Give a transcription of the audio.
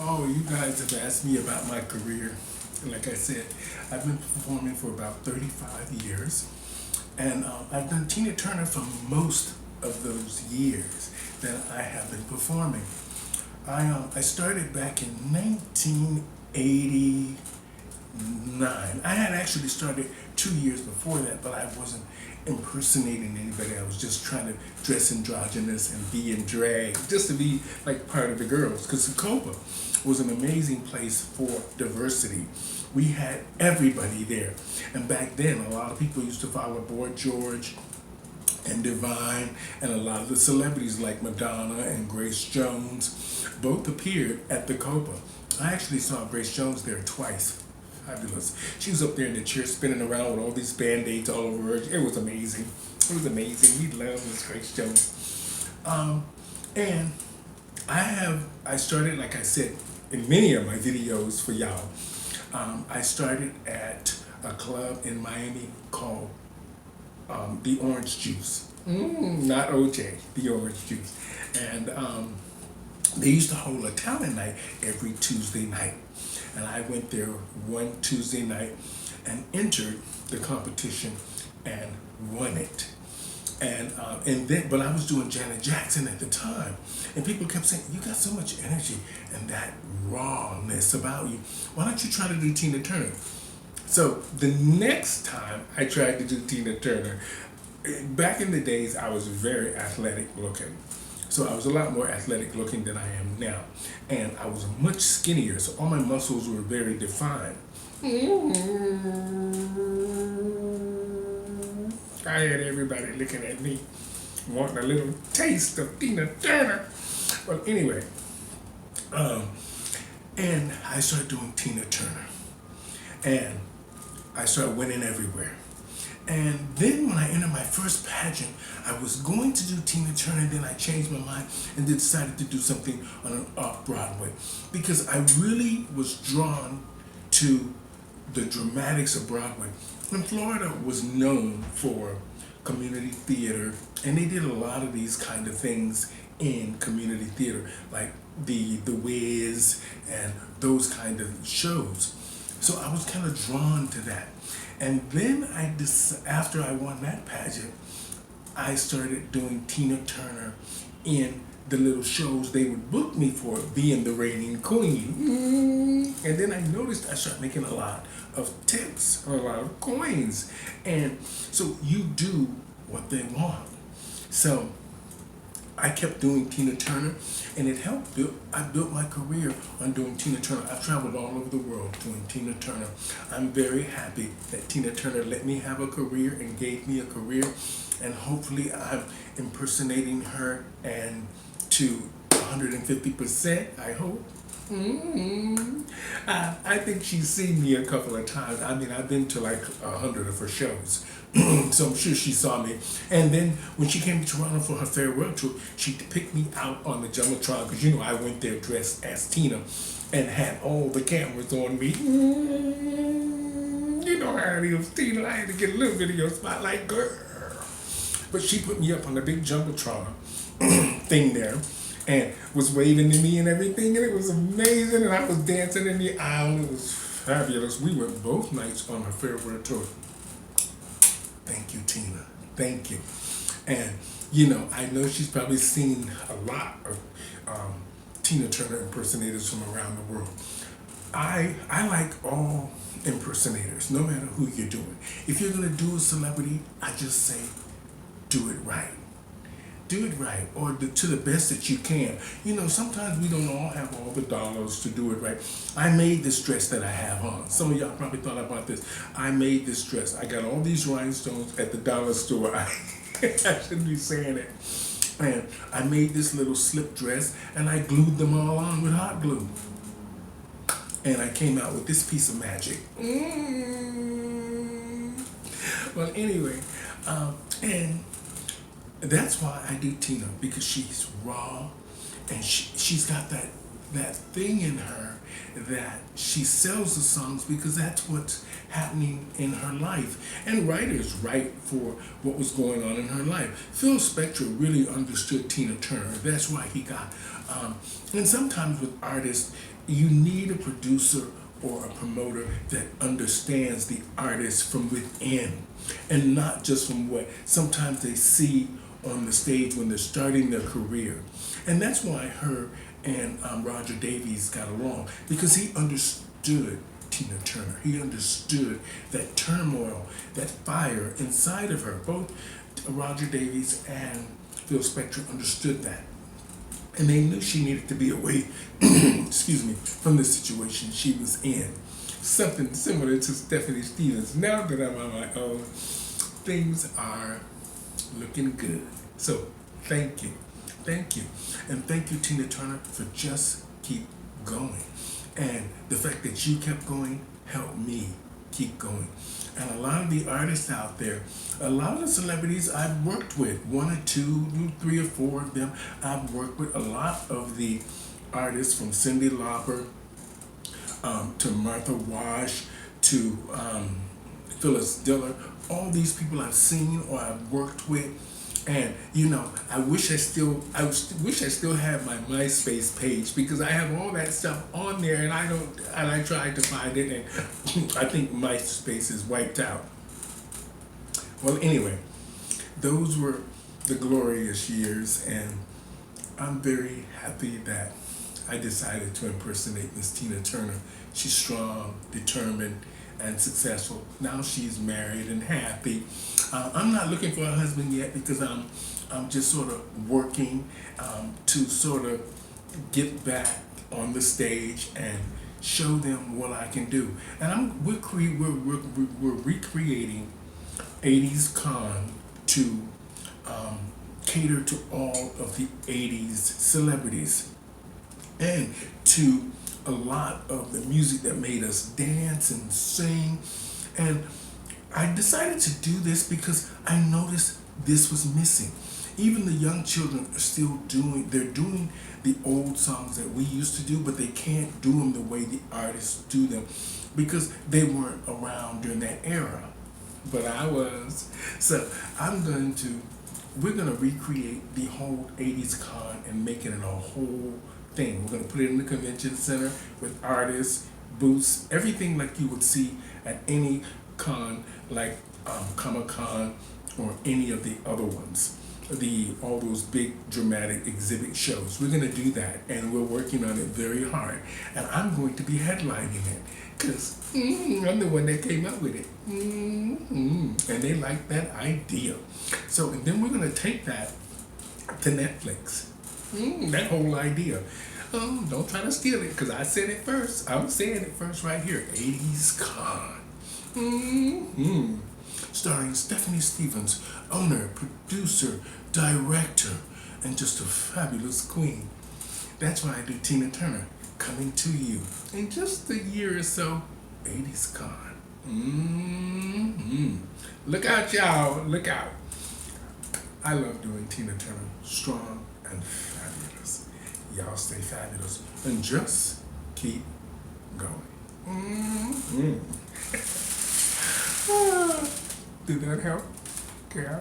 Oh, you guys have asked me about my career. And like I said, I've been performing for about 35 years. And I've done Tina Turner for most of those years that I have been performing. I started back in 1989. I had actually started 2 years before that, but I wasn't impersonating anybody. I was just trying to dress androgynous and be in drag, just to be like part of the girls. Because Copa was an amazing place for diversity. We had everybody there. And back then, a lot of people used to follow Boy George and Divine, and a lot of the celebrities like Madonna and Grace Jones both appeared at the Copa. I actually saw Grace Jones there twice. Fabulous. She was up there in the chair spinning around with all these band-aids all over her. It was amazing. It was amazing. We love Miss Grace Jones. And I started, like I said, in many of my videos for y'all. I started at a club in Miami called the Orange Juice. Not OJ, the Orange Juice. And they used to hold a talent night every Tuesday night. And I went there one Tuesday night and entered the competition and won it. And then, but I was doing Janet Jackson at the time, and people kept saying, "You got so much energy and that rawness about you. Why don't you try to do Tina Turner?" So the next time I tried to do Tina Turner, back in the days I was very athletic looking. So I was a lot more athletic looking than I am now. And I was much skinnier, so all my muscles were very defined. I had everybody looking at me, wanting a little taste of Tina Turner. Well, anyway, and I started doing Tina Turner. And I started winning everywhere. And then when I entered my first pageant, I was going to do Tina Turner, and then I changed my mind and decided to do something on an off-Broadway, because I really was drawn to the dramatics of Broadway. And Florida was known for community theater, and they did a lot of these kind of things in community theater, like the Wiz and those kind of shows. So I was kind of drawn to that. And then after I won that pageant, I started doing Tina Turner in the little shows they would book me for, being the reigning queen. And then I noticed I started making a lot of tips, a lot of coins. And so you do what they want. So I kept doing Tina Turner, and it helped I built my career on doing Tina Turner. I've traveled all over the world doing Tina Turner. I'm very happy that Tina Turner let me have a career and gave me a career, and hopefully I'm impersonating her and to 150%, I hope. I think she's seen me a couple of times. I mean, I've been to like 100 of her shows. So I'm sure she saw me. And then when she came to Toronto for her farewell tour, she picked me out on the Jumbotron, because I went there dressed as Tina and had all the cameras on me. You know how it is, Tina. I had to get a little video spotlight, girl. But she put me up on the big Jumbotron thing there, and was waving to me and everything, and it was amazing. And I was dancing in the aisle. It was fabulous. We went both nights on her farewell tour. Thank you, Tina. Thank you. And, I know she's probably seen a lot of Tina Turner impersonators from around the world. I like all impersonators, no matter who you're doing. If you're going to do a celebrity, I just say, do it right. Do it right, or to the best that you can. Sometimes we don't all have all the dollars to do it right. I made this dress that I have on. Some of y'all probably thought about this. I made this dress. I got all these rhinestones at the dollar store. I shouldn't be saying it. And I made this little slip dress, and I glued them all on with hot glue. And I came out with this piece of magic. Well, anyway, and that's why I do Tina, because she's raw, and she's got that thing in her that she sells the songs because that's what's happening in her life. And writers write for what was going on in her life. Phil Spector really understood Tina Turner. That's why he got, and sometimes with artists, you need a producer or a promoter that understands the artist from within and not just from what sometimes they see on the stage when they're starting their career. And that's why her and Roger Davies got along, because he understood Tina Turner. He understood that turmoil, that fire inside of her. Both Roger Davies and Phil Spector understood that. And they knew she needed to be away, excuse me, from the situation she was in. Something similar to Stephanie Stevens. Now that I'm on my own, things are looking good. So thank you. Thank you. And thank you, Tina Turner, for just keep going. And the fact that you kept going helped me keep going. And a lot of the artists out there, a lot of the celebrities I've worked with, one or two, three or four of them, I've worked with a lot of the artists from Cyndi Lauper to Martha Wash to Phyllis Diller. All these people I've seen or I've worked with. And I wish I still had my MySpace page, because I have all that stuff on there, and I tried to find it, and I think MySpace is wiped out. Well, anyway, those were the glorious years, and I'm very happy that I decided to impersonate Miss Tina Turner. She's strong, determined, and successful. Now she's married and happy. I'm not looking for a husband yet, because I'm just sort of working to sort of get back on the stage and show them what I can do. And we're recreating 80s Con to cater to all of the 80s celebrities and to a lot of the music that made us dance and sing. And I decided to do this because I noticed this was missing. Even the young children are still doing the old songs that we used to do, but they can't do them the way the artists do them because they weren't around during that era. But I was. So we're going to recreate the whole 80s Con and make it a whole thing. We're going to put it in the convention center with artists, booths, everything like you would see at any con, like Comic-Con or any of the other ones, all those big dramatic exhibit shows. We're going to do that, and we're working on it very hard. And I'm going to be headlining it, because I'm the one that came up with it. And they like that idea. So, and then we're going to take that to Netflix. That whole idea. Don't try to steal it, because I said it first. I'm saying it first right here. 80s Con. Starring Stephanie Stevens, owner, producer, director, and just a fabulous queen. That's why I do Tina Turner, coming to you in just a year or so. 80s Con. Look out, y'all. Look out. I love doing Tina Turner. Strong and fabulous. Y'all stay fabulous and just keep going. Did that help? Okay.